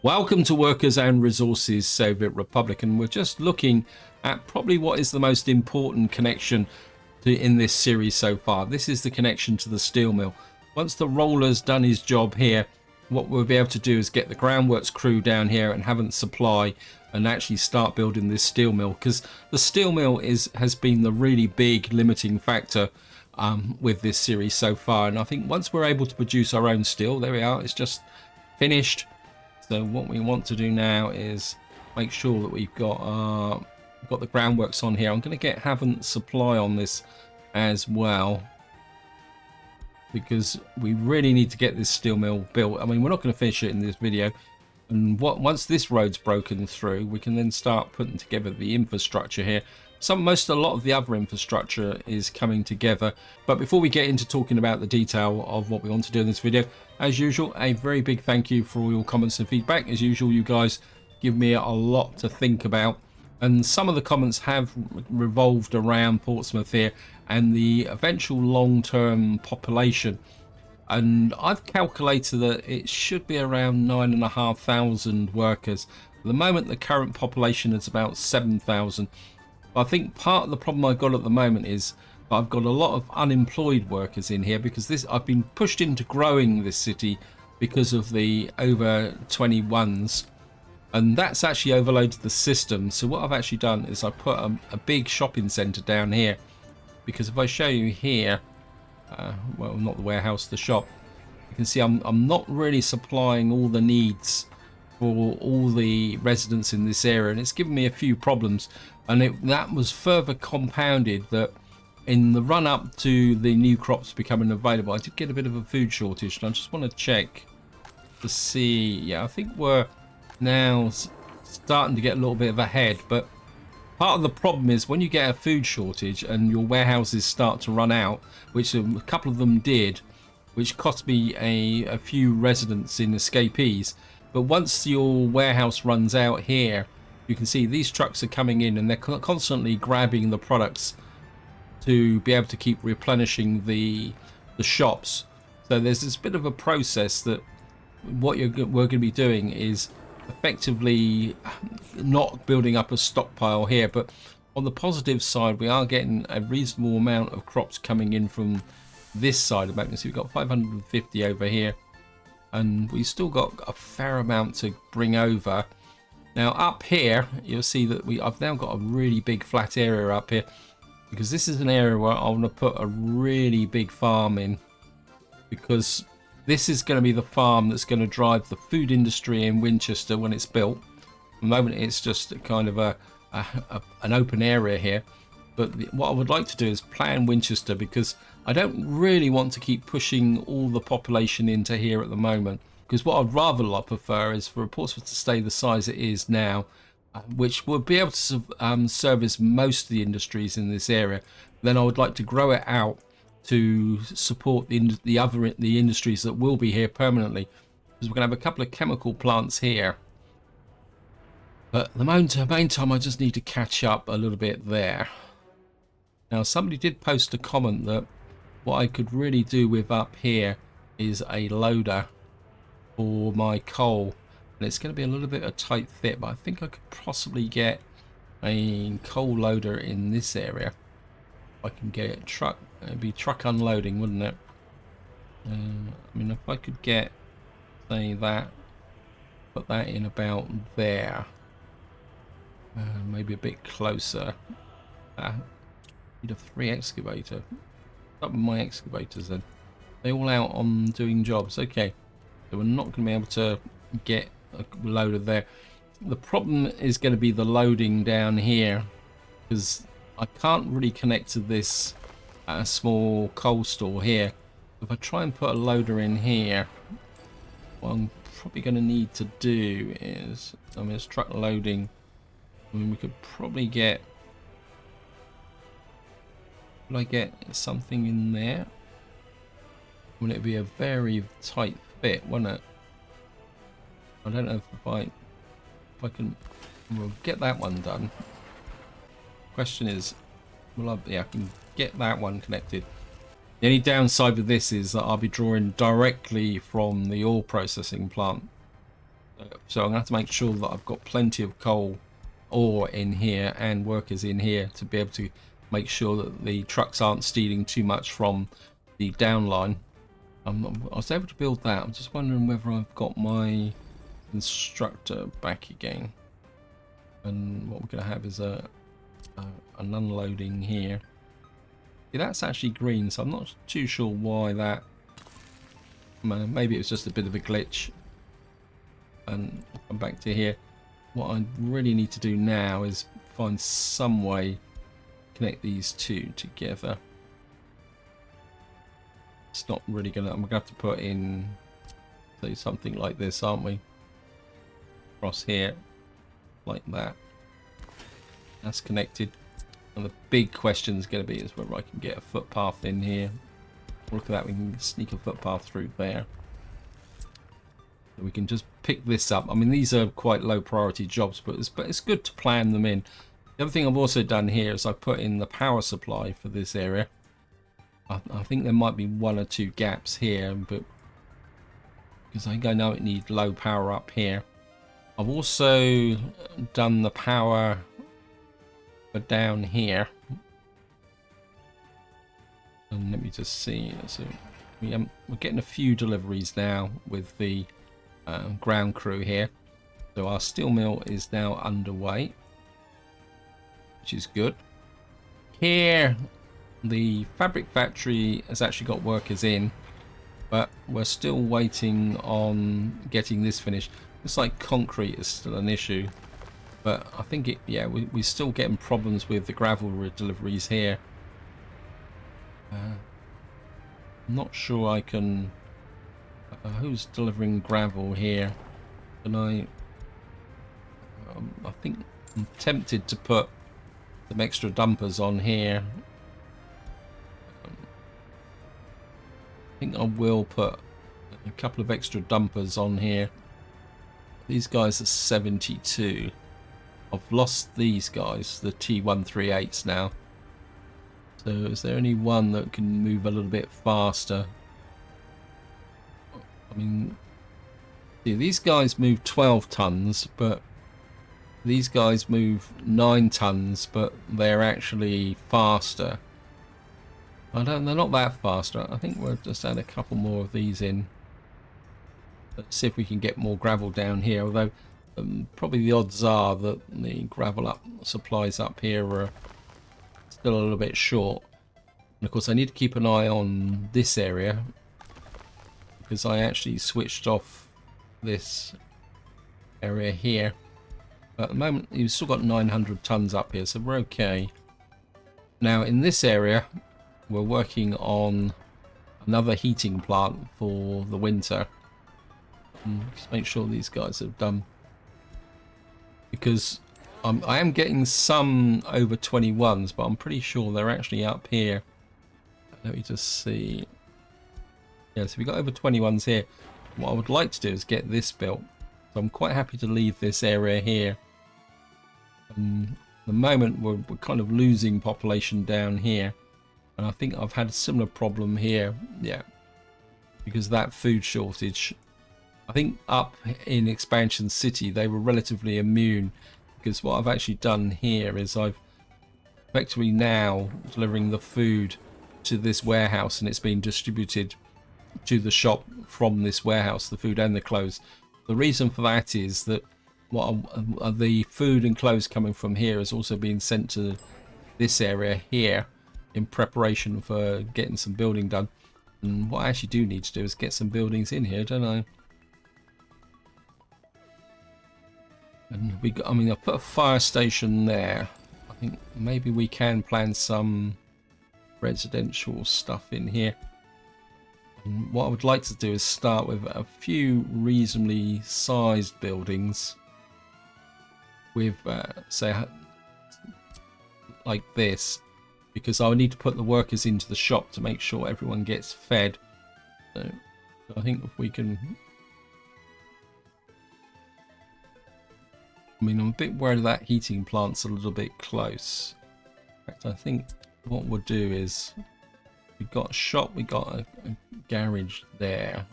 Welcome to Workers and Resources Soviet Republic, and we're just looking at probably what is the most important connection in this series so far. This is the connection to the steel mill. Once the roller's done his job here, what we'll be able to do is get the groundworks crew down here and have it supply and actually start building this steel mill, because the steel mill has been the really big limiting factor with this series so far. And I think once we're able to produce our own steel, there we are, it's just finished. So what we want to do now is make sure that we've got the groundworks on here. I'm going to get Haven't supply on this as well, because we really need to get this steel mill built. I mean, we're not going to finish it in this video, and once this road's broken through, we can then start putting together the infrastructure here. A lot of the other infrastructure is coming together. But before we get into talking about the detail of what we want to do in this video, as usual, a very big thank you for all your comments and feedback. As usual, you guys give me a lot to think about, and some of the comments have revolved around Portsmouth here and the eventual long-term population. And I've calculated that it should be around 9,500 workers. At the moment, the current population is about 7,000. I think part of the problem I've got at the moment is I've got a lot of unemployed workers in here, because I've been pushed into growing this city because of the over 21s, and that's actually overloaded the system. So what I've actually done is I put a big shopping centre down here, because if I show you here, well, not the warehouse, the shop, you can see I'm not really supplying all the needs for all the residents in this area, and it's given me a few problems. And that was further compounded that in the run up to the new crops becoming available, I did get a bit of a food shortage. And I just want to check to see, yeah, I think we're now starting to get a little bit of ahead. But part of the problem is when you get a food shortage and your warehouses start to run out, which a couple of them did, which cost me a few residents in escapees. But once your warehouse runs out here, you can see these trucks are coming in and they're constantly grabbing the products to be able to keep replenishing the shops. So there's this bit of a process that what we're going to be doing is effectively not building up a stockpile here, but on the positive side, we are getting a reasonable amount of crops coming in from this side of the map. So we've got 550 over here, and we've still got a fair amount to bring over. Now up here, you'll see that I've now got a really big flat area up here, because this is an area where I want to put a really big farm in, because this is going to be the farm that's going to drive the food industry in Winchester when it's built. At the moment, it's just kind of an open area here. But what I would like to do is plan Winchester, because I don't really want to keep pushing all the population into here at the moment. Because what I'd rather prefer is for Portsmouth to stay the size it is now, which will be able to service most of the industries in this area. Then I would like to grow it out to support the industries that will be here permanently. Because we're going to have a couple of chemical plants here. But at the meantime, I just need to catch up a little bit there. Now, somebody did post a comment that what I could really do with up here is a loader for my coal, and it's going to be a little bit of a tight fit, but I think I could possibly get a coal loader in this area. If I can get it, it'd be truck unloading, wouldn't it? I mean, if I could get, say, that, put that in about there, maybe a bit closer. Need a 3 excavator. Up with my excavators then. They all out on doing jobs. Okay. So we're not going to be able to get a loader there. The problem is going to be the loading down here, because I can't really connect to this small coal store here. If I try and put a loader in here, what I'm probably going to need to do is, I mean, it's truck loading. I mean, we could probably get, would I get something in there? Wouldn't it be a very tight fit, wouldn't it? I don't know if I can, we'll get that one done. Question is, yeah, I can get that one connected. The only downside with this is that I'll be drawing directly from the ore processing plant. So I'm going to have to make sure that I've got plenty of coal ore in here and workers in here to be able to make sure that the trucks aren't stealing too much from the downline. I was able to build that. I'm just wondering whether I've got my constructor back again. And what we're going to have is an unloading here. Yeah, that's actually green, so I'm not too sure why that. Maybe it was just a bit of a glitch. And come back to here. What I really need to do now is find some way to connect these two together. It's not really gonna. I'm gonna have to put in, say, something like this, aren't we? Across here, like that. That's connected. And the big question is going to be is whether I can get a footpath in here. Look at that, we can sneak a footpath through there. We can just pick this up. I mean, these are quite low priority jobs, but it's good to plan them in. The other thing I've also done here is I've put in the power supply for this area. I think there might be 1 or 2 gaps here, but because I think I know it needs low power up here. I've also done the power for down here. And let me just see. So we're getting a few deliveries now with the ground crew here. So our steel mill is now underway, which is good. Here, the fabric factory has actually got workers in, but we're still waiting on getting this finished. Looks like concrete is still an issue, but I think we're still getting problems with the gravel deliveries here. I'm not sure I can. Who's delivering gravel here? Can I? I think I'm tempted to put some extra dumpers on here. I think I will put a couple of extra dumpers on here. These guys are 72. I've lost these guys, the T138s now. So is there any one that can move a little bit faster? I mean, see, these guys move 12 tons, but these guys move 9 tons, but they're actually faster. They're not that faster. I think we'll just add a couple more of these in. Let's see if we can get more gravel down here, although probably the odds are that the gravel supplies up here are still a little bit short. And of course I need to keep an eye on this area, because I actually switched off this area here. But at the moment you've still got 900 tons up here, so we're okay. Now in this area we're working on another heating plant for the winter. Just make sure these guys are done, because I am getting some over 21s, but I'm pretty sure they're actually up here. Let me just see. Yeah, so we got over 21s here. What I would like to do is get this built. So I'm quite happy to leave this area here. And at the moment we're kind of losing population down here, and I think I've had a similar problem here. Yeah, because of that food shortage. I think up in Expansion City they were relatively immune, because what I've actually done here is I've effectively now delivering the food to this warehouse, and it's being distributed to the shop from this warehouse, the food and the clothes. The reason for that is that the food and clothes coming from here is also being sent to this area here in preparation for getting some building done. And what I actually do need to do is get some buildings in here, don't I? And I mean, I've put a fire station there. I think maybe we can plan some residential stuff in here. And what I would like to do is start with a few reasonably sized buildings with, say, like this, because I would need to put the workers into the shop to make sure everyone gets fed. So I think if we can. I mean, I'm a bit worried that heating plant's a little bit close. In fact, I think what we'll do is we've got a shop, we got a garage there.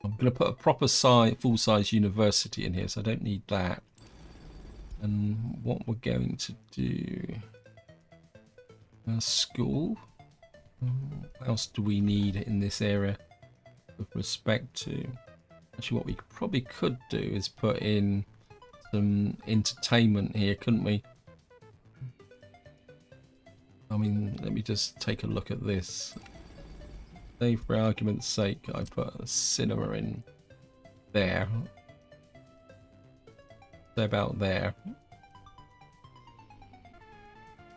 I'm going to put a proper size, full-size university in here, so I don't need that. And what we're going to do... A school. What else do we need in this area with respect to... Actually, what we probably could do is put in some entertainment here, couldn't we? I mean, let me just take a look at this. Say, for argument's sake, I put a cinema in there. Say about there.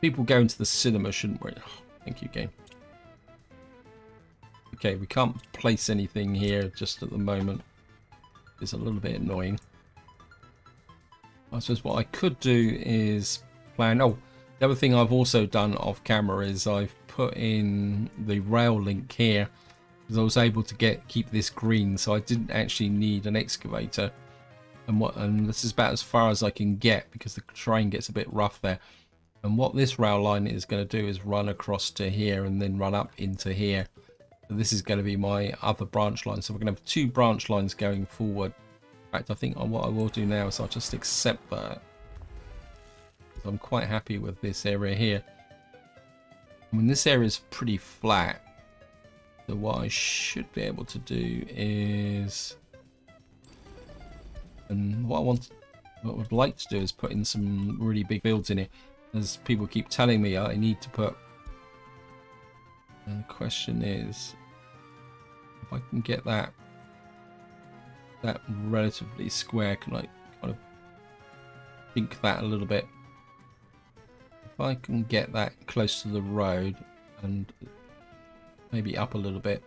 People go into the cinema, shouldn't we? Oh, thank you, game. Okay, we can't place anything here just at the moment. It's a little bit annoying. I suppose what I could do is plan... Oh, the other thing I've also done off camera is I've put in the rail link here because I was able to keep this green, so I didn't actually need an excavator. And this is about as far as I can get because the terrain gets a bit rough there. And what this rail line is going to do is run across to here and then run up into here. So this is going to be my other branch line. So we're going to have 2 branch lines going forward. In fact, I think what I will do now is I'll just accept that. I'm quite happy with this area here. I mean, this area is pretty flat. So what I should be able to do is... And what I would like to do is put in some really big builds in it. As people keep telling me I need to put... And the question is... If I can get that relatively square, can I kind of think that a little bit? If I can get that close to the road and maybe up a little bit.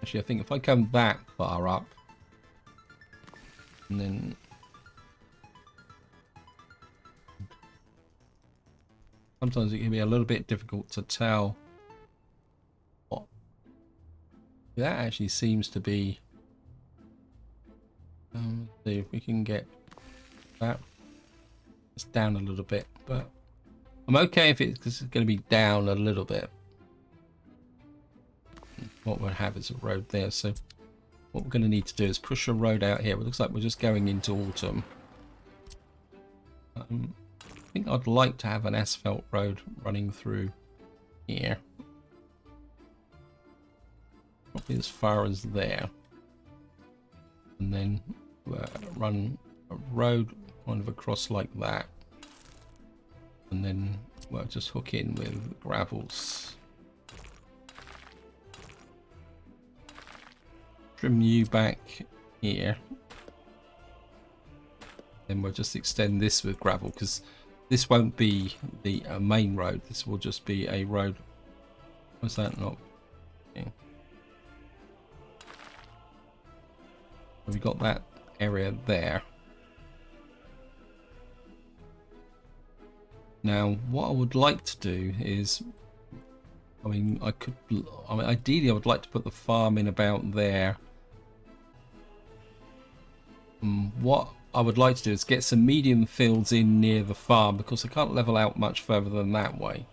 Actually, I think if I come that far up and then sometimes it can be a little bit difficult to tell what that actually seems to be. See if we can get that. It's down a little bit, but I'm okay if it's going to be down a little bit. What we'll have is a road there, so what we're going to need to do is push a road out here. It looks like we're just going into autumn. I think I'd like to have an asphalt road running through here. Probably as far as there. And then run a road kind of across like that. And then we'll just hook in with gravels. Trim you back here. Then we'll just extend this with gravel because this won't be the main road. This will just be a road. Was that not? Okay. We've got that area there. Now, what I would like to do is, ideally I would like to put the farm in about there. What I would like to do is get some medium fields in near the farm because I can't level out much further than that way.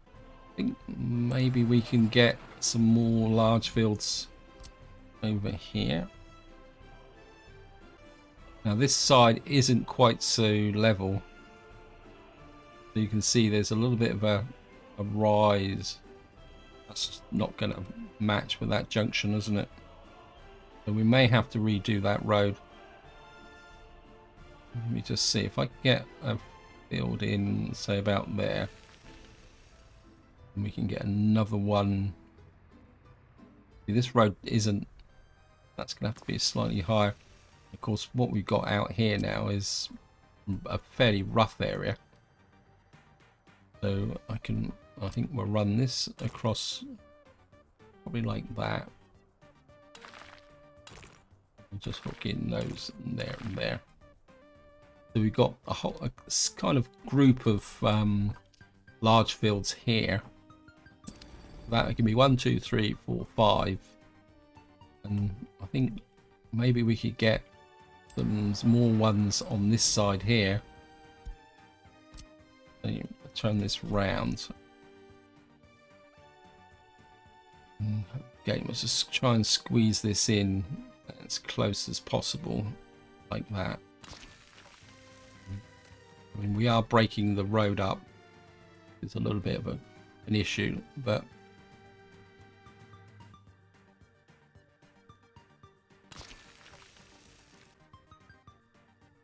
I think maybe we can get some more large fields over here. Now this side isn't quite so level. So you can see there's a little bit of a rise. That's not going to match with that junction, isn't it? So we may have to redo that road. Let me just see if I can get a field in, say about there. And we can get another one. See, this road isn't... That's going to have to be slightly higher. Of course, what we've got out here now is a fairly rough area. So I think we'll run this across probably like that. And just hook in those there and there. So we've got a kind of group of large fields here. That can be 1, 2, 3, 4, 5. And I think maybe we could get some more ones on this side here. So you turn this round. Okay, let's just try and squeeze this in as close as possible, like that. I mean, we are breaking the road up. It's a little bit of an issue, but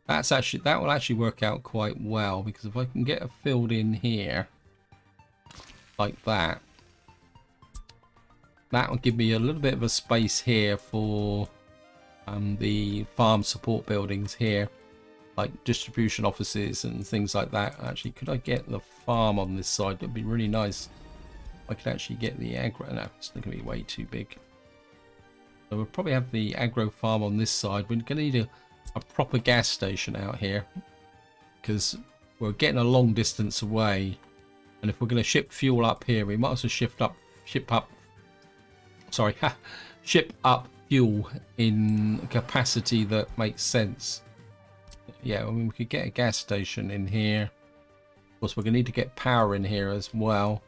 that will actually work out quite well, because if I can get a field in here like that, that will give me a little bit of a space here for the farm support buildings here, like distribution offices and things like that. Actually, could I get the farm on this side? That'd be really nice. I could actually get the agro. No, it's not going to be way too big. So we'll probably have the agro farm on this side. We're going to need a proper gas station out here, because we're getting a long distance away, and if we're going to ship fuel up here, we might as well ship up fuel in capacity that makes sense. Yeah, I mean, we could get a gas station in here. Of course, we're going to need to get power in here as well,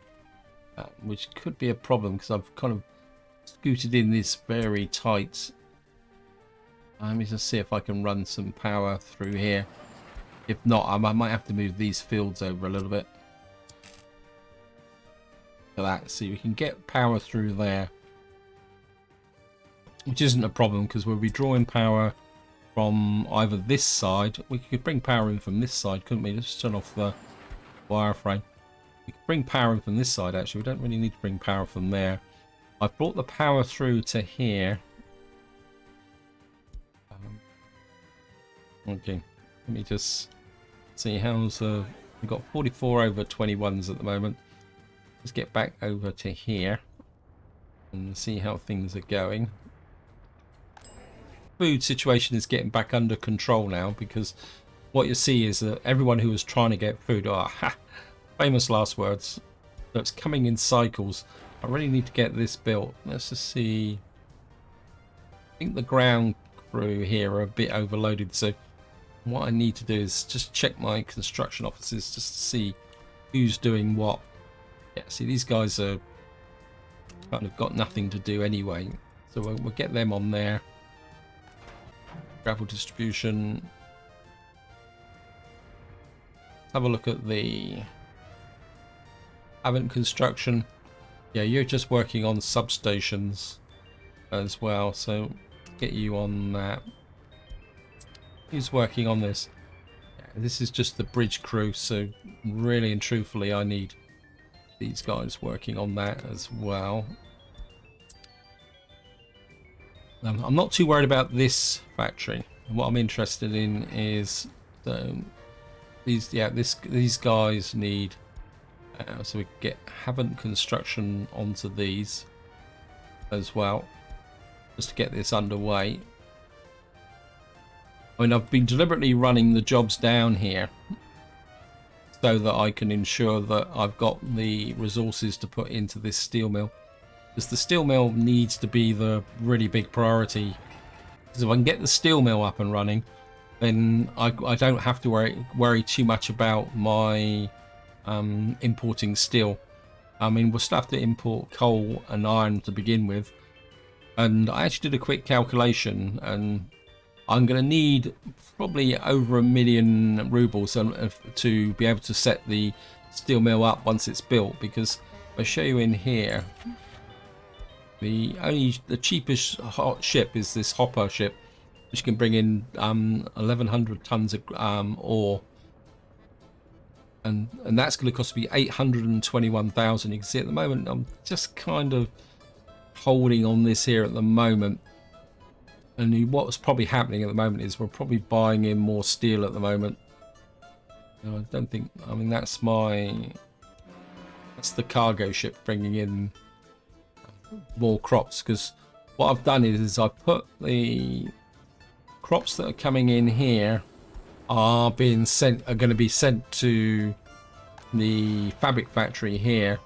which could be a problem, because I've kind of scooted in this very tight. Let me just see if I can run some power through here. If not, I might have to move these fields over a little bit. So that, see, we can get power through there, which isn't a problem, because we'll be drawing power from either this side. We could bring power in from this side, couldn't we? Let's turn off the wireframe. We could bring power in from this side, actually. We don't really need to bring power from there. I've brought the power through to here. Okay, let me just see how's we've got 44 over 21s at the moment. Let's get back over to here and see how things are going. Food situation is getting back under control now, because what you see is that everyone who was trying to get food, famous last words, so it's coming in cycles. I really need to get this built. Let's just see. I think the ground crew here are a bit overloaded, so what I need to do is just check my construction offices just to see who's doing what. Yeah, see, these guys are kind of got nothing to do anyway, so we'll get them on there. Gravel distribution. Let's have a look at the Haven't construction. Yeah, you're just working on substations as well, so get you on that. Who's working on this? Yeah, this is just the bridge crew, so really and truthfully I need these guys working on that as well. I'm not too worried about this factory. What I'm interested in is these guys need so we get Haven't construction onto these as well, just to get this underway. I mean, I've been deliberately running the jobs down here so that I can ensure that I've got the resources to put into this steel mill, because the steel mill needs to be the really big priority. Because if I can get the steel mill up and running, then I don't have to worry too much about my importing steel. I mean, we'll still have to import coal and iron to begin with, and I actually did a quick calculation, and I'm going to need probably over 1 million rubles to be able to set the steel mill up once it's built, because I'll show you in here, the cheapest ship is this hopper ship, which can bring in 1,100 tons of ore, and that's going to cost me 821,000. You can see at the moment I'm just kind of holding on this here at the moment. And what's probably happening at the moment is we're probably buying in more steel at the moment. No, I don't think, I mean, that's the cargo ship bringing in more crops, because what I've done is I've put the crops that are coming in here are going to be sent to the fabric factory here.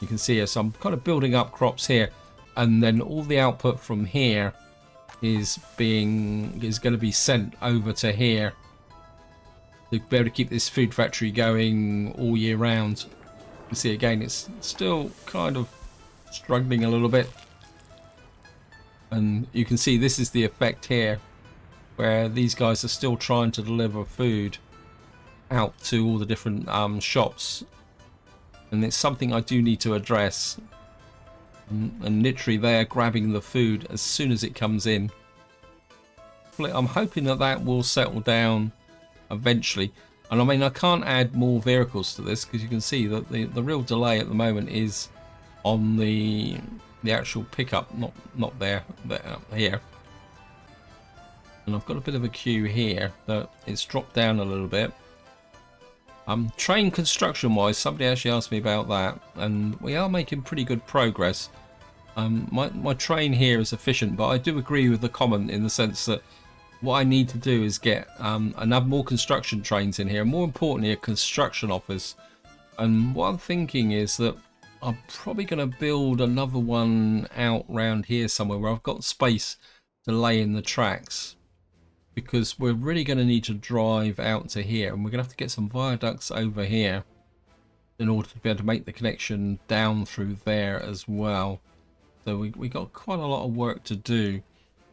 You can see here, so I'm kind of building up crops here, and then all the output from here is going to be sent over to here to be able to keep this food factory going all year round. You see again, it's still kind of struggling a little bit. And you can see this is the effect here, where these guys are still trying to deliver food out to all the different shops, and it's something I do need to address. And literally they are grabbing the food as soon as it comes in. I'm hoping that that will settle down eventually. And I mean, I can't add more vehicles to this because you can see that the real delay at the moment is on the actual pickup, not there, here. And I've got a bit of a queue here, but it's dropped down a little bit. Train construction wise, somebody actually asked me about that, and we are making pretty good progress. My train here is efficient, but I do agree with the comment in the sense that what I need to do is get more construction trains in here, and more importantly a construction office. And what I'm thinking is that I'm probably going to build another one out round here somewhere where I've got space to lay in the tracks, because we're really going to need to drive out to here, and we're going to have to get some viaducts over here in order to be able to make the connection down through there as well. So we got quite a lot of work to do,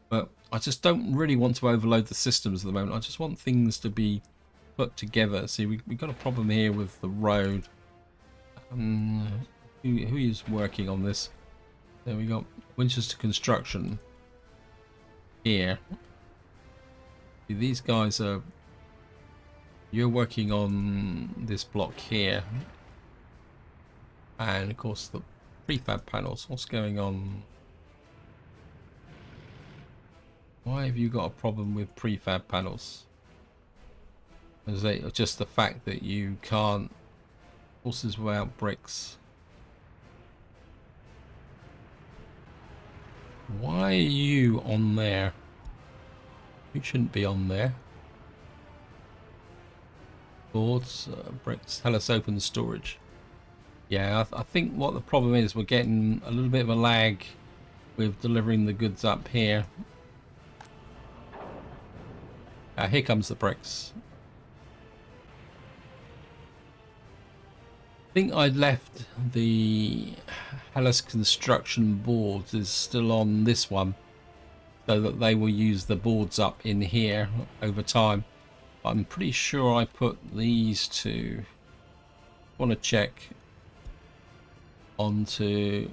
but I just don't really want to overload the systems at the moment. I just want things to be put together. See, we got a problem here with the road. Who is working on this? There we go. Winchester Construction here. See, these guys are... You're working on this block here. And of course the prefab panels. What's going on? Why have you got a problem with prefab panels? Is it just the fact that you can't horses without bricks? Why are you on there? You shouldn't be on there. Boards, bricks, Hellas open storage. Yeah, I think what the problem is, we're getting a little bit of a lag with delivering the goods up here. Here comes the bricks. I think I left the Hellas construction boards is still on this one, so that they will use the boards up in here over time. But I'm pretty sure I put these two, I want to check, onto,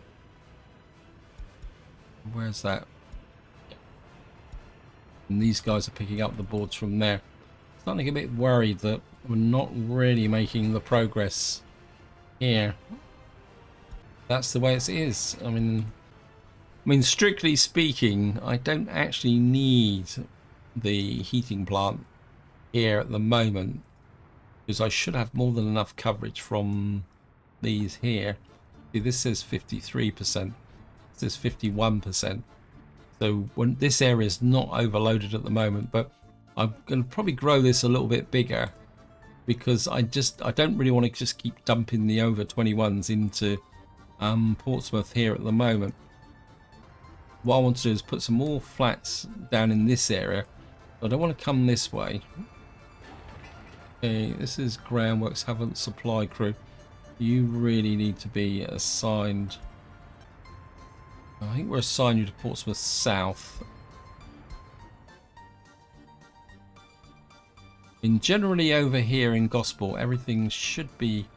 where's that? And these guys are picking up the boards from there. Starting to get a bit worried that we're not really making the progress here. That's the way it is. I mean, strictly speaking, I don't actually need the heating plant here at the moment, because I should have more than enough coverage from these here. See, this says 53%, this says 51%. So when this area is not overloaded at the moment, but I'm going to probably grow this a little bit bigger, because I don't really want to just keep dumping the over 21s into Portsmouth here at the moment. What I want to do is put some more flats down in this area. I don't want to come this way. Okay, this is groundworks, haven't supply crew. You really need to be assigned. I think we're assigned you to Portsmouth South. And generally over here in Gosport, everything should be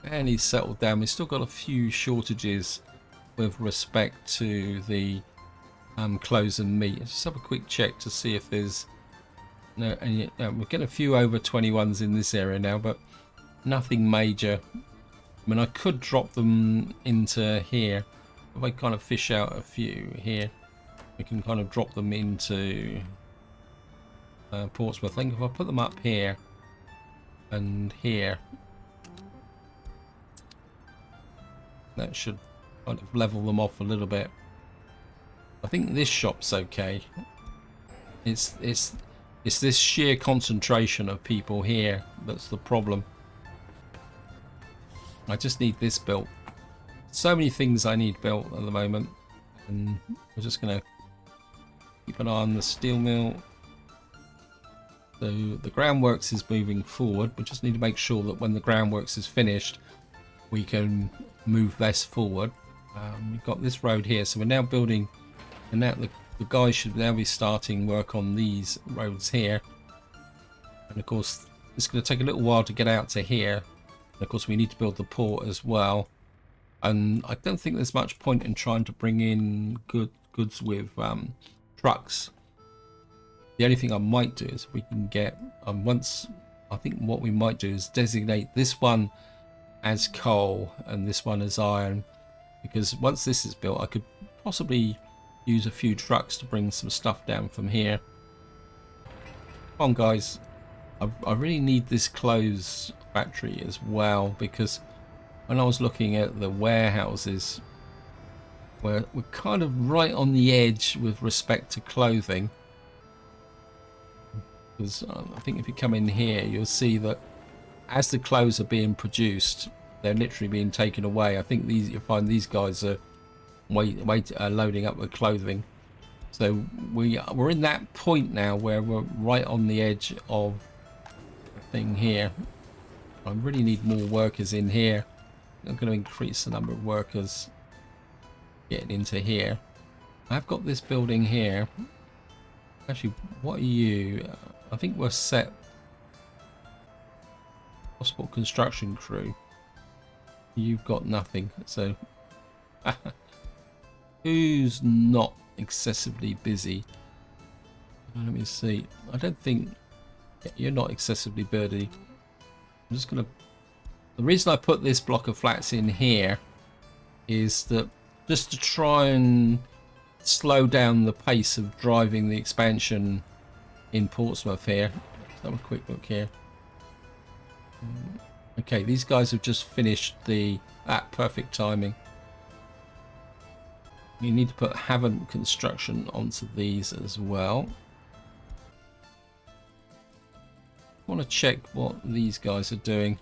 fairly settled down. We've still got a few shortages with respect to the clothes and meat. Let's just have a quick check to see if there's no. And we're getting a few over 21s in this area now, but nothing major. I mean, I could drop them into here. If I kind of fish out a few here, we can kind of drop them into Portsmouth. I think if I put them up here and here, that should kind of level them off a little bit. I think this shop's okay. It's this sheer concentration of people here that's the problem. I just need this built. So many things I need built at the moment, and we're just gonna keep an eye on the steel mill. So the groundworks is moving forward. We just need to make sure that when the groundworks is finished, we can move this forward. We've got this road here, so we're now building And now the guys should now be starting work on these roads here. And of course, it's going to take a little while to get out to here. And of course, we need to build the port as well. And I don't think there's much point in trying to bring in goods with trucks. The only thing I might do is if we can get I think what we might do is designate this one as coal and this one as iron, because once this is built I could possibly use a few trucks to bring some stuff down from here. Come on guys, I really need this clothes factory as well, because when I was looking at the warehouses, we're kind of right on the edge with respect to clothing. Because I think if you come in here, you'll see that as the clothes are being produced, they're literally being taken away. I think you'll find these guys are loading up with clothing. So we're in that point now where we're right on the edge of the thing here. I really need more workers in here. I'm going to increase the number of workers getting into here. I've got this building here. Actually, what are you? I think we're set. Possible construction crew. You've got nothing. So who's not excessively busy? Let me see. I don't think you're not excessively busy. I'm just going to... The reason I put this block of flats in here is that just to try and slow down the pace of driving the expansion in Portsmouth here. Let's have a quick look here. Okay, these guys have just finished perfect timing. You need to put Haven construction onto these as well. I want to check what these guys are doing.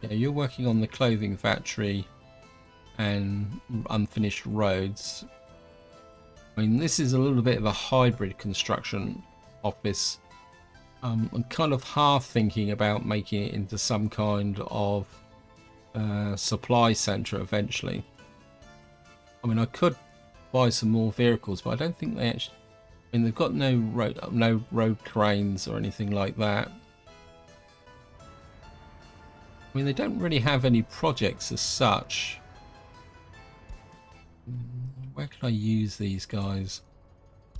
Yeah, you're working on the clothing factory and unfinished roads. I mean, this is a little bit of a hybrid construction office. I'm kind of half thinking about making it into some kind of supply center eventually. I mean, I could buy some more vehicles, but I don't think they actually... I mean, they've got no road cranes or anything like that. I mean, they don't really have any projects as such. Where can I use these guys?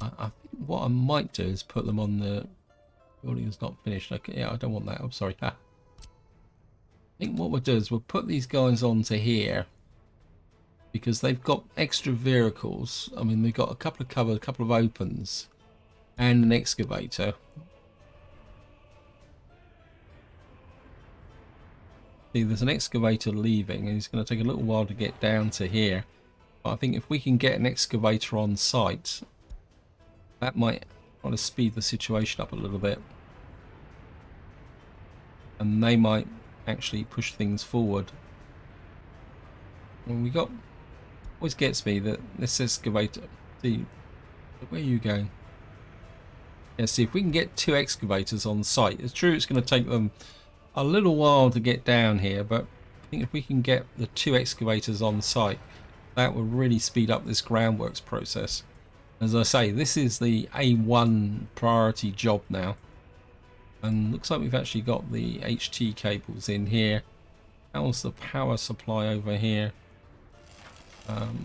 I think what I might do is put them on the... Building is not finished. Okay, yeah, I don't want that. I'm sorry. I think what we'll do is we'll put these guys onto here, because they've got extra vehicles. I mean, they've got a couple of covers, a couple of opens, and an excavator. See, there's an excavator leaving, and it's going to take a little while to get down to here. But I think if we can get an excavator on site, that might kind of speed the situation up a little bit. And they might actually push things forward. And we got... Always gets me that this excavator... See, where are you going? Yeah, see, if we can get 2 excavators on site, it's true it's going to take them a little while to get down here, but I think if we can get the 2 excavators on site, that will really speed up this groundworks process. As I say, this is the A1 priority job now. And looks like we've actually got the HT cables in here. How's the power supply over here?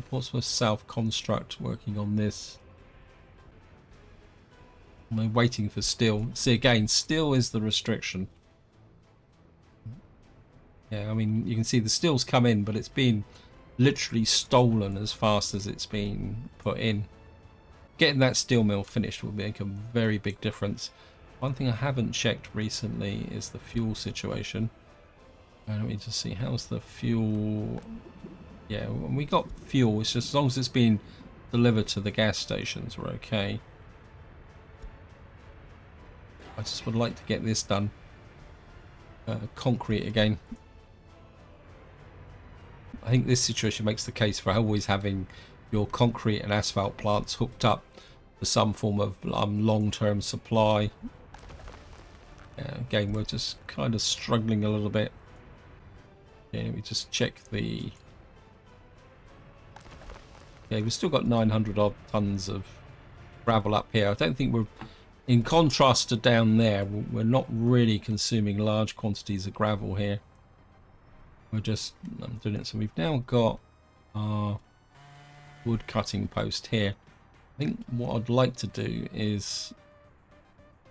Portsmouth South Construct working on this. I'm waiting for steel. See, again, steel is the restriction. Yeah, I mean, you can see the steel's come in, but it's been literally stolen as fast as it's been put in. Getting that steel mill finished will make a very big difference. One thing I haven't checked recently is the fuel situation. Let me just see, how's the fuel? Yeah, when we got fuel, it's just as long as it's being delivered to the gas stations, we're okay. I just would like to get this done. Concrete again. I think this situation makes the case for always having your concrete and asphalt plants hooked up to some form of long-term supply. Again, we're just kind of struggling a little bit. Yeah, we just check the Okay, we've still got 900 odd tons of gravel up here. I don't think we're, in contrast to down there, we're not really consuming large quantities of gravel here. We're just doing it. So we've now got our wood cutting post here. I think what I'd like to do is,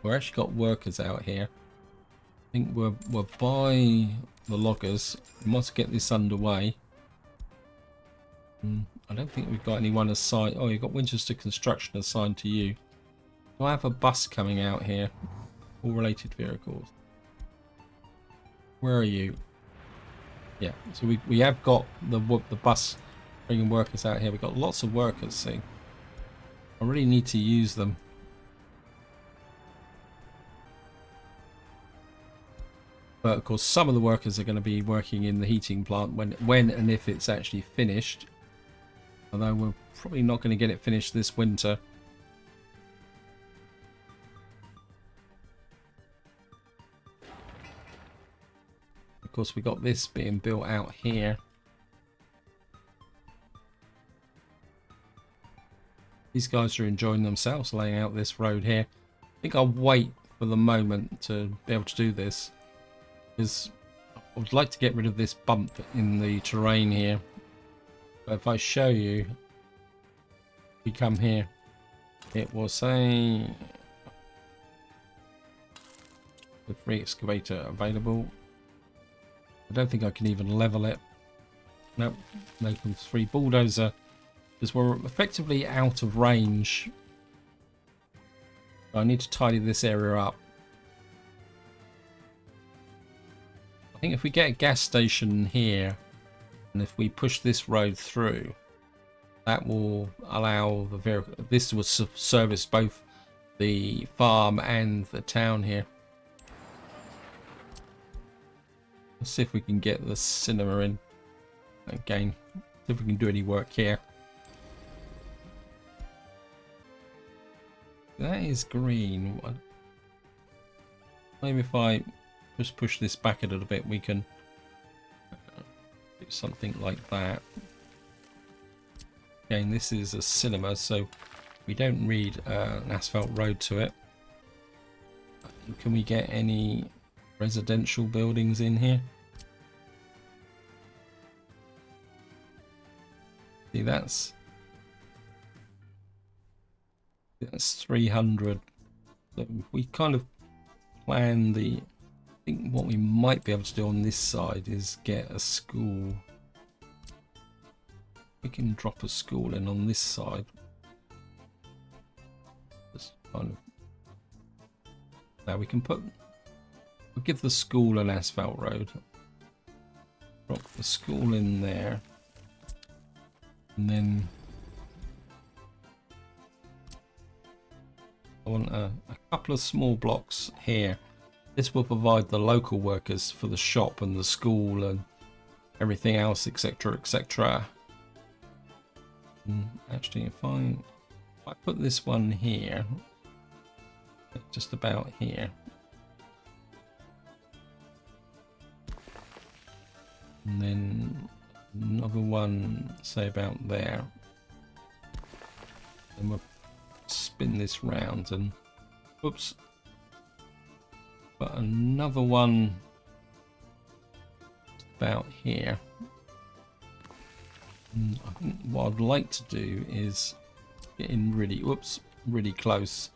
we've actually got workers out here. I think we're by the loggers. We must get this underway. I don't think we've got anyone assigned. Oh, you've got Winchester Construction assigned to you. Do I have a bus coming out here? All related vehicles. Where are you? Yeah, so we have got the bus bringing workers out here. We've got lots of workers, see. I really need to use them. But of course, some of the workers are going to be working in the heating plant when and if it's actually finished. Although we're probably not going to get it finished this winter. Of course, we got this being built out here. These guys are enjoying themselves laying out this road here. I think I'll wait for the moment to be able to do this, because I would like to get rid of this bump in the terrain here. But if I show you, we come here, it will say the free excavator available. I don't think I can even level it. Nope, no free bulldozer, because we're effectively out of range. I need to tidy this area up. I think if we get a gas station here, and if we push this road through, that will allow the vehicle. This will service both the farm and the town here. Let's see if we can get the cinema in again. See if we can do any work here. That is green. Maybe if I just push this back a little bit, we can do something like that. Again, this is a cinema, so we don't need an asphalt road to it. Can we get any residential buildings in here? See, that's 300. So we kind of plan the. I think what we might be able to do on this side is get a school. We can drop a school in on this side. Just kind of. Now we can put. We'll give the school an asphalt road. Drop the school in there. And then I want a couple of small blocks here. This will provide the local workers for the shop and the school and everything else, etc, etc. Actually, if I put this one here, just about here, and then another one, say about there, and we'll spin this round and whoops, but another one about here. I think what I'd like to do is get in really close,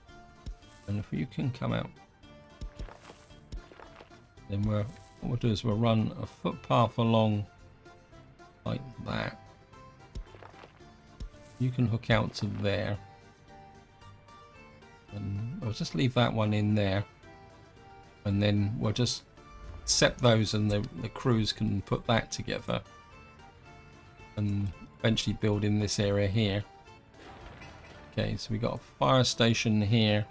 and if you can come out, then what we'll do is we'll run a footpath along like that. You can hook out to there, and I'll just leave that one in there, and then we'll just set those, and the crews can put that together and eventually build in this area here. Okay, so we got a fire station here.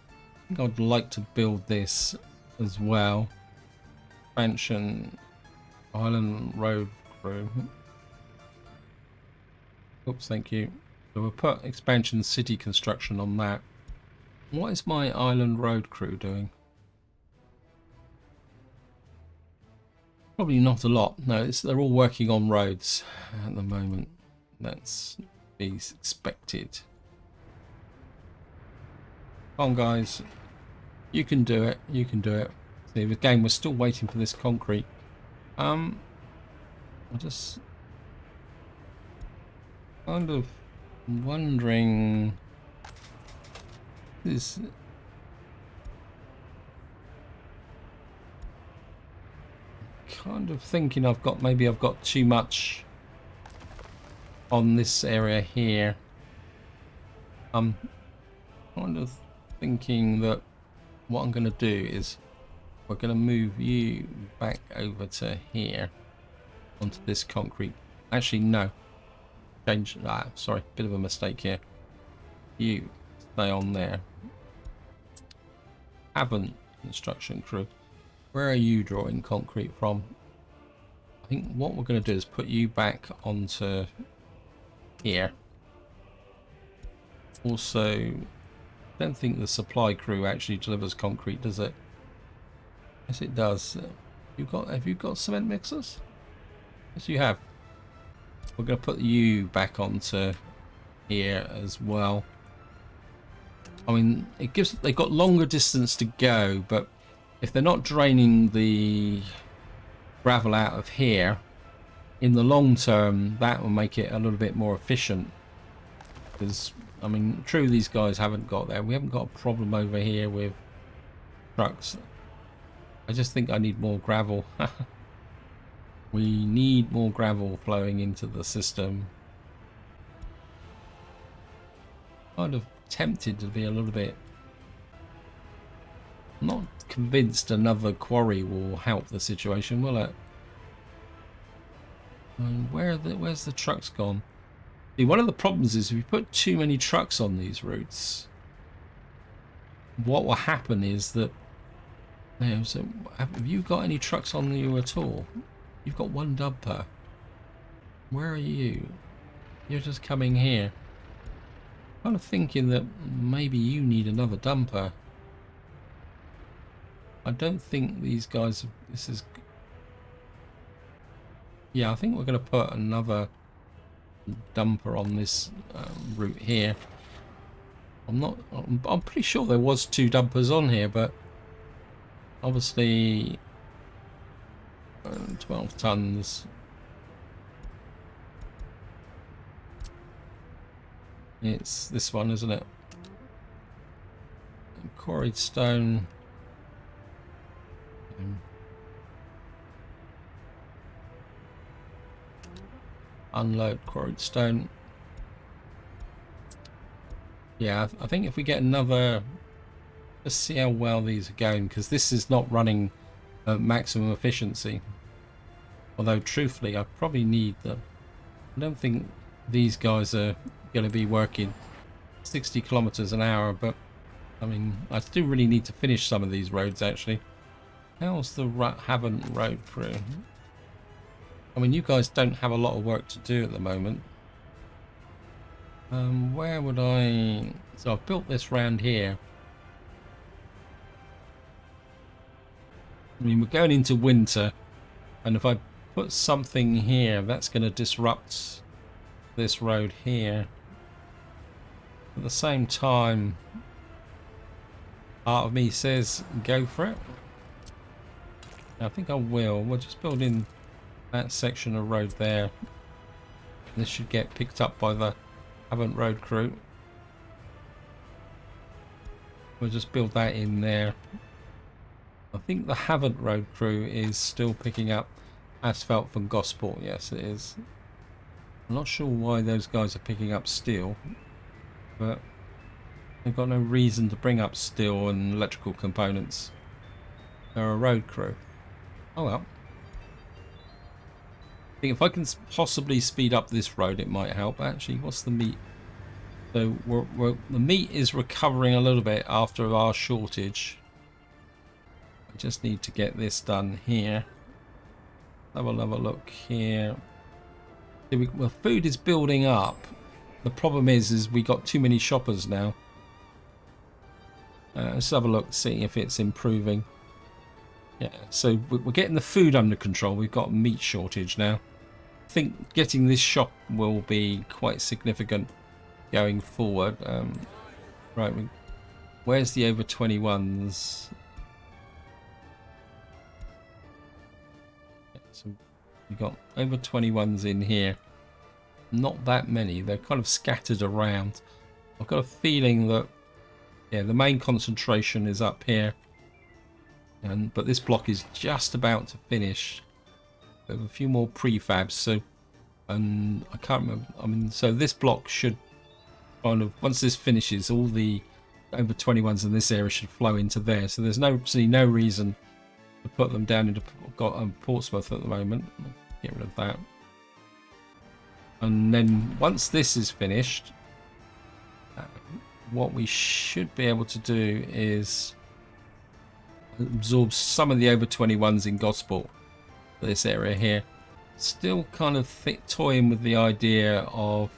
I think I'd like to build this as well. Expansion Island Road crew. Oops, thank you. So we'll put expansion city construction on that. What is my Island Road crew doing? Probably not a lot. No, they're all working on roads at the moment. That's be expected. Come on, guys. You can do it. You can do it. See, again, we're still waiting for this concrete. I'm just kind of wondering. This. Kind of thinking maybe I've got too much on this area here. I'm kind of thinking that what I'm going to do is we're going to move you back over to here onto this concrete. Actually, no. Change. Sorry, bit of a mistake here. You stay on there. Haven't construction crew. Where are you drawing concrete from? I think what we're going to do is put you back onto here. Also, I don't think the supply crew actually delivers concrete, does it? Yes, it does. Have you got cement mixers? Yes, you have. We're going to put you back onto here as well. I mean, they've got longer distance to go, but if they're not draining the gravel out of here, in the long term, that will make it a little bit more efficient. Because, I mean, true, these guys haven't got there. We haven't got a problem over here with trucks. I just think I need more gravel. We need more gravel flowing into the system. Kind of tempted to be a little bit... not convinced another quarry will help the situation, will it? And where's the trucks gone? See, one of the problems is if you put too many trucks on these routes, what will happen is that, you know, so have you got any trucks on you at all? You've got one dumper. Where are you? You're just coming here. I'm kind of thinking that maybe you need another dumper. I don't think these guys. This is. Yeah, I think we're going to put another dumper on this route here. I'm pretty sure there was 2 dumpers on here, but obviously 12 tons. It's this one, isn't it? Quarried stone. Unload quarried stone. Yeah, I think if we get another, let's see how well these are going, because this is not running at maximum efficiency. Although truthfully, I probably need them. I don't think these guys are going to be working 60 kilometers an hour, but I mean, I do really need to finish some of these roads actually. How's the Haven road crew? I mean, you guys don't have a lot of work to do at the moment. Where would I... So I've built this round here. I mean, we're going into winter, and if I put something here, that's going to disrupt this road here. At the same time, part of me says go for it. I think I will. We'll just build in that section of road there. This should get picked up by the Havant road crew. We'll just build that in there. I think the Havant road crew is still picking up asphalt from Gosport. Yes, it is. I'm not sure why those guys are picking up steel, but they've got no reason to bring up steel and electrical components. They're a road crew. Oh well. I think if I can possibly speed up this road, it might help. Actually, what's the meat? So the meat is recovering a little bit after our shortage. I just need to get this done here. Have a look here. Well, food is building up. The problem is we got too many shoppers now. Let's have a look, see if it's improving. Yeah, so we're getting the food under control. We've got a meat shortage now. think getting this shop will be quite significant going forward. Right, where's the over 21s? So we got over 21s in here. Not that many. They're kind of scattered around. I've got a feeling that, yeah, the main concentration is up here, but this block is just about to finish. We have a few more prefabs, so, and I can't remember. I mean, so this block should kind of, once this finishes, all the over 21s in this area should flow into there. So there's absolutely no reason to put them down into Portsmouth at the moment. Get rid of that. And then once this is finished, what we should be able to do is absorb some of the over 21s in Gosport, this area here. Still kind of toying with the idea of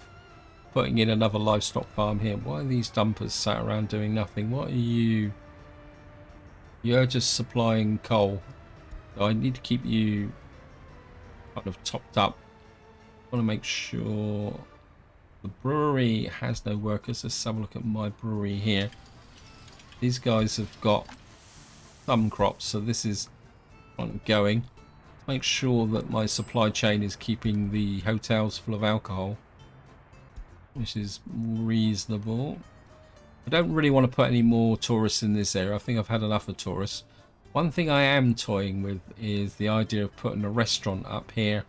putting in another livestock farm here. Why are these dumpers sat around doing nothing? What are you? You're just supplying coal. So I need to keep you kind of topped up. I want to make sure the brewery has no workers. Let's have a look at my brewery here. These guys have got some crops, so this is kind of going. Make sure that my supply chain is keeping the hotels full of alcohol, which is reasonable. I don't really want to put any more tourists in this area. I think I've had enough of tourists. One thing I am toying with is the idea of putting a restaurant up here,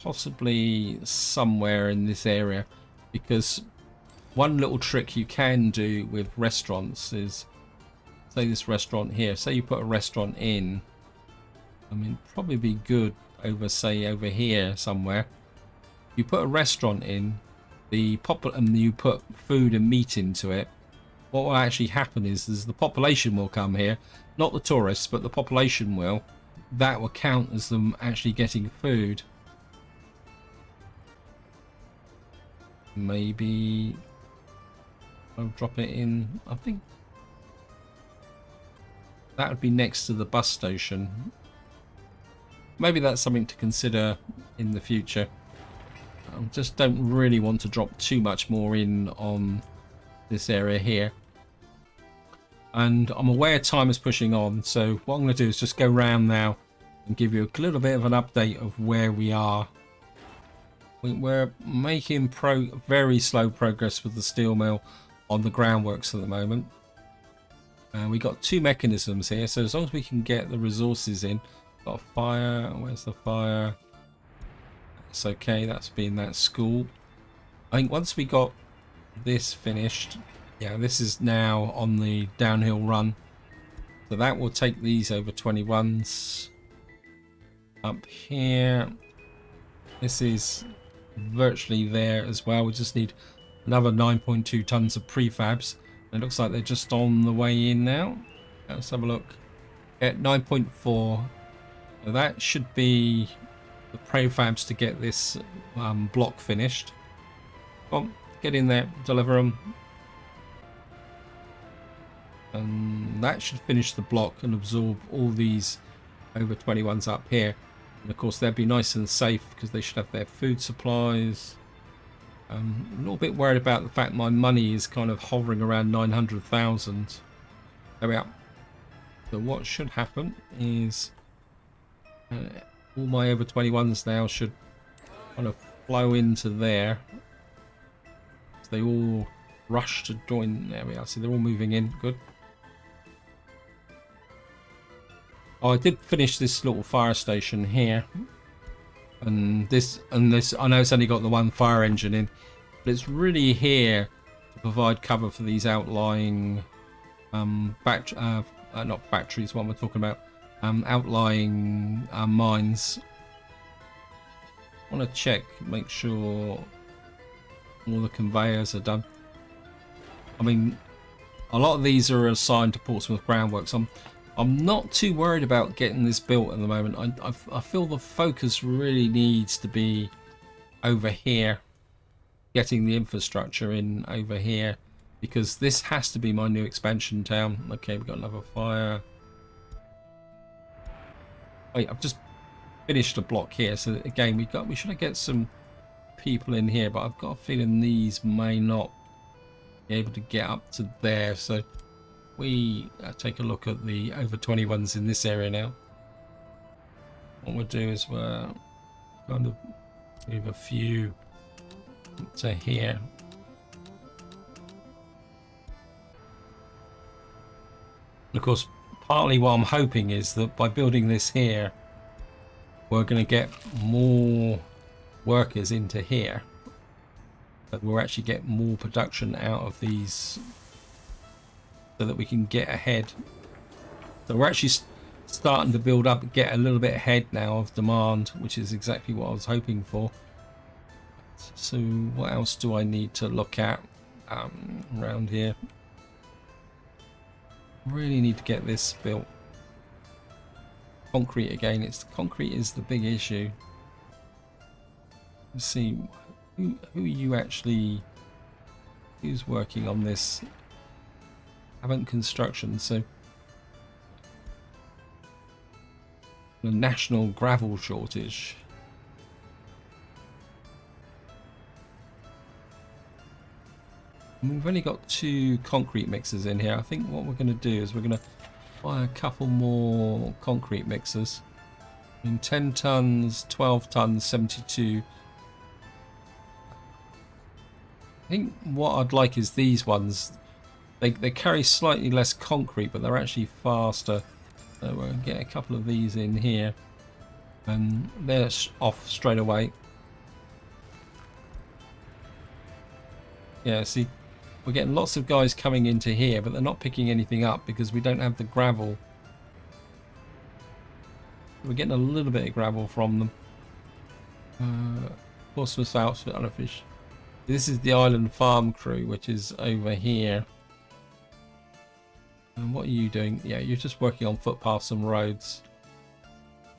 possibly somewhere in this area, because one little trick you can do with restaurants is, say this restaurant here, say you put a restaurant in, I mean, probably be good over, say, over here somewhere. You put a restaurant in, and you put food and meat into it. What will actually happen is the population will come here, not the tourists, but the population will. That will count as them actually getting food. Maybe I'll drop it in. I think that would be next to the bus station. Maybe that's something to consider in the future. I just don't really want to drop too much more in on this area here. And I'm aware time is pushing on, so what I'm going to do is just go round now and give you a little bit of an update of where we are. We're making very slow progress with the steel mill on the groundworks at the moment. We got two mechanisms here, so as long as we can get the resources in. Got a fire. Where's the fire? It's okay. That's been that school. I think once we got this finished, yeah, this is now on the downhill run. So that will take these over 21s up here. This is virtually there as well. We just need another 9.2 tons of prefabs. It looks like they're just on the way in now. Let's have a look. At 9.4. So that should be the prefabs to get this block finished. Come on, get in there, deliver them. And that should finish the block and absorb all these over 21s up here. And of course they'll be nice and safe because they should have their food supplies. I'm a little bit worried about the fact my money is kind of hovering around 900,000. There we are. So what should happen is all my over 21s now should kind of flow into there. So they all rush to join. There we are. See, they're all moving in. Good. Oh, I did finish this little fire station here, and this. I know it's only got the one fire engine in, but it's really here to provide cover for these outlying not factories. What am I talking about? Outlying mines. I want to check, make sure all the conveyors are done. I mean, a lot of these are assigned to Portsmouth Groundworks. I'm not too worried about getting this built at the moment. I feel the focus really needs to be over here, getting the infrastructure in over here, because this has to be my new expansion town. Okay, we've got another fire. Wait, I've just finished a block here. So again, we should get some people in here, but I've got a feeling these may not be able to get up to there. So we take a look at the over 21s in this area now. What we'll do is we'll kind of move a few to here. And of course, partly what I'm hoping is that by building this here, we're going to get more workers into here, but we'll actually get more production out of these so that we can get ahead. So we're actually starting to build up, get a little bit ahead now of demand, which is exactly what I was hoping for. So what else do I need to look at around here? Really need to get this built. Concrete again. Concrete is the big issue. Let's see who are you actually, who's working on this? Haven't construction, so the national gravel shortage. We've only got 2 concrete mixers in here. I think what we're going to do is we're going to buy a couple more concrete mixers. I mean, 10 tons, 12 tons, 72. I think what I'd like is these ones. They carry slightly less concrete, but they're actually faster. So we'll get a couple of these in here, and they're off straight away. Yeah, see, we're getting lots of guys coming into here, but they're not picking anything up because we don't have the gravel. We're getting a little bit of gravel from them. Portsmouth outfit unofficial. This is the island farm crew, which is over here. And what are you doing? Yeah, you're just working on footpaths and roads.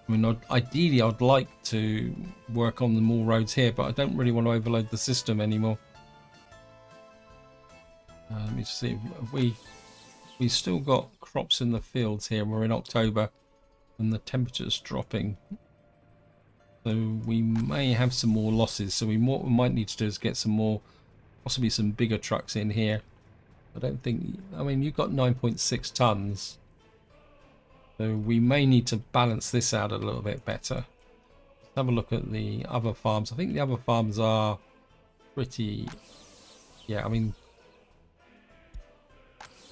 I mean, ideally I'd like to work on the more roads here, but I don't really want to overload the system anymore. Let me just see if we've still got crops in the fields here. We're in October and the temperature's dropping, so we may have some more losses. So what we might need to do is get some more, possibly some bigger trucks in here. I don't think, I mean, you've got 9.6 tons, so we may need to balance this out a little bit better. Let's have a look at the other farms. I think the other farms are pretty, yeah, I mean,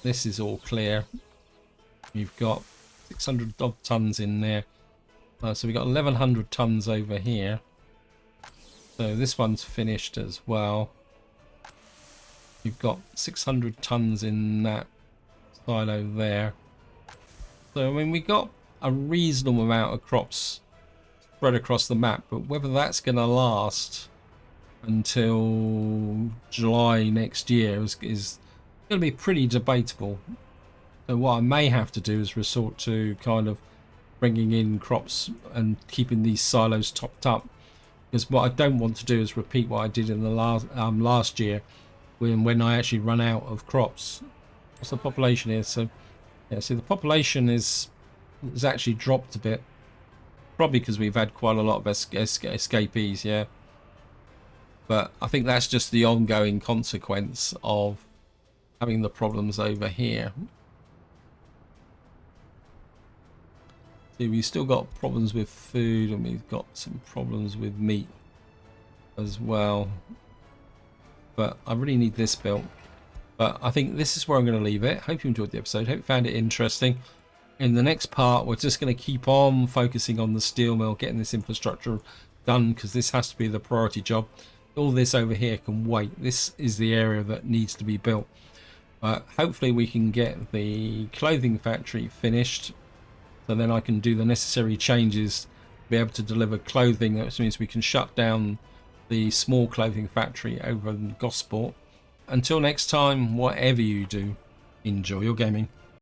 this is all clear. We've got 600 odd tons in there. So we've got 1100 tons over here. So this one's finished as well. We've got 600 tons in that silo there. So I mean, we got a reasonable amount of crops spread across the map, but whether that's going to last until July next year is going to be pretty debatable. So what I may have to do is resort to kind of bringing in crops and keeping these silos topped up, because what I don't want to do is repeat what I did in the last year when I actually run out of crops. What's the population here? So yeah, see, the population has actually dropped a bit, probably because we've had quite a lot of escapees. Yeah, but I think that's just the ongoing consequence of having the problems over here. See, we've still got problems with food, and we've got some problems with meat as well. But I really need this built. But I think this is where I'm going to leave it. Hope you enjoyed the episode. Hope you found it interesting. In the next part, we're just going to keep on focusing on the steel mill, getting this infrastructure done, because this has to be the priority job. All this over here can wait. This is the area that needs to be built. Hopefully we can get the clothing factory finished, so then I can do the necessary changes to be able to deliver clothing. That means we can shut down the small clothing factory over in Gosport. Until next time, whatever you do, enjoy your gaming.